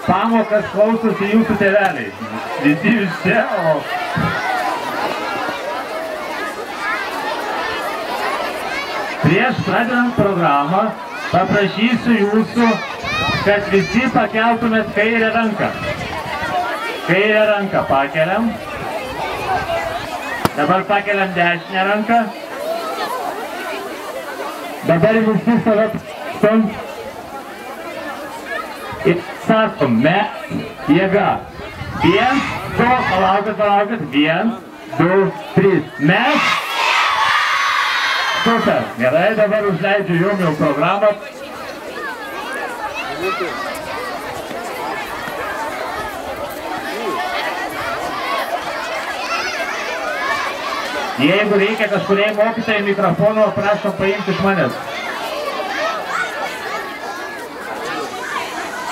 pamokas klausosi jūsų tėveliai. Visi jūs čia, o... Prieš pradedant programą paprašysiu jūsų, kad visi pakeltumėt kairę ranką. Kairę ranką pakeliam. Dabar pakeliam dešinę ranką. Dabar visi save stant. Ir sakom, jėga. 1, 2, palaukit. 1, 2, 3. Mes. Super. Gerai, dabar užleidžiu jum jau programą. Jeigu reikia kažkuriai mokytojai mikrofono, prašom paimti iš manęs.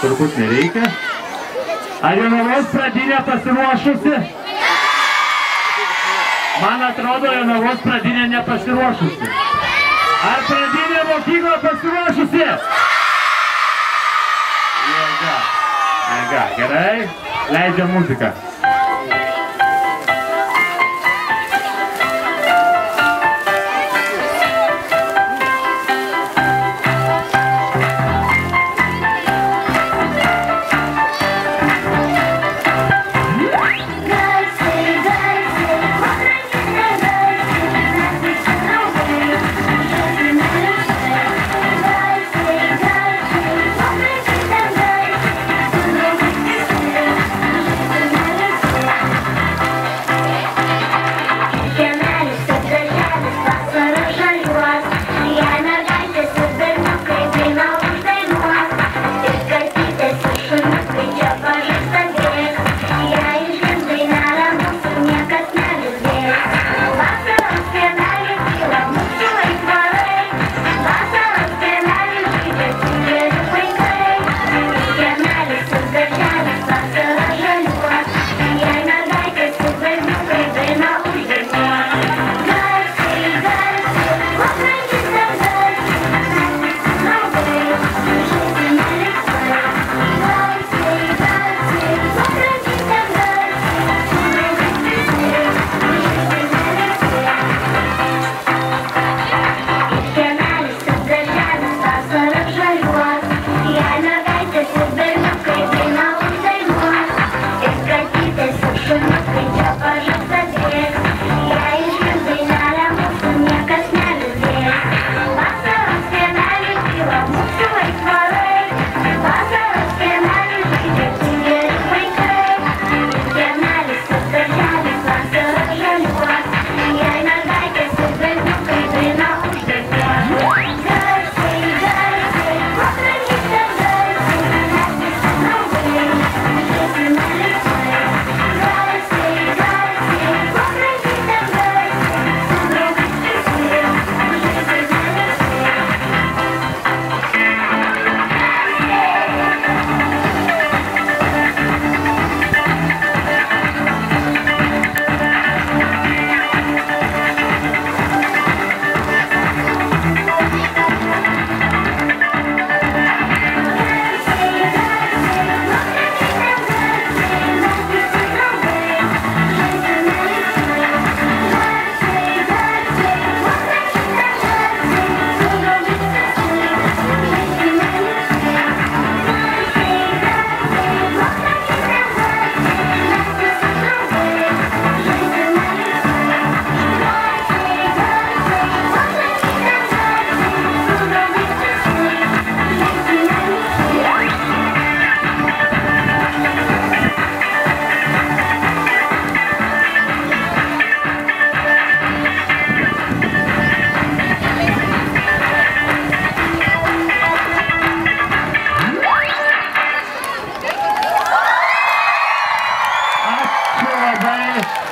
Turbūt nereikia. Ar Jonavos pradinė pasiruošusi? Man atrodo, Jonavos pradinė nepasiruošusi. Ar pradinė mokykla pasiruošusi? Jėga. Gerai. Leidžiam muziką.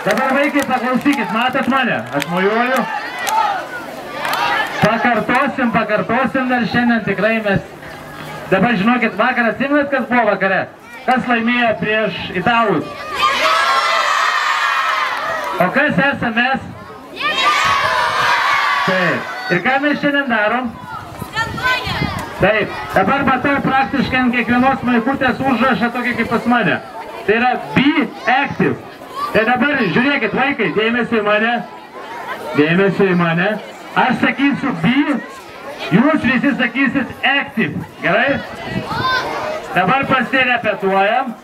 Dabar vaikai paklausykit, matot mane, aš mojuoju. Pakartosim dar šiandien tikrai mes. Dabar žinokit, vakar atsimenat, kas buvo vakare? Kas laimėjo prieš italus? O kas esame mes? Taip. Ir ką mes šiandien darom? Taip, dabar matau praktiškai ant kiekvienos maikutės užrašą tokį kaip pas mane. Tai yra be active. Tai dabar žiūrėkit, vaikai, dėmesio į mane. Dėmesio į mane. Aš sakysiu be, jūs visi sakysit active. Gerai? Dabar pasirepetuojam.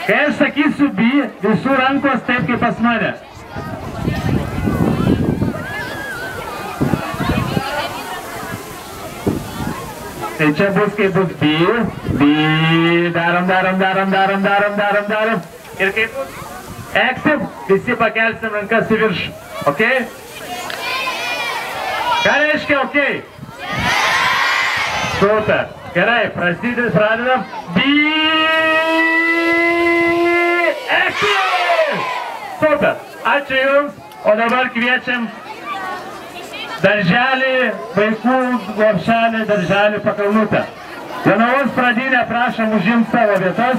Kai aš sakysiu be, visų rankos taip kaip pas mane. Tai čia bus kaip bus be, darom. Ir kaip bus active, visi pakelsim rankas į viršų. Ok? Ką reiškia ok? Super. Gerai, pradedam. Be active! Super. Ačiū Jums. O dabar kviečiam darželį, vaikų lopšelį, darželį Pakalnutę. Jonavos pradinę prašom užimti savo vietas.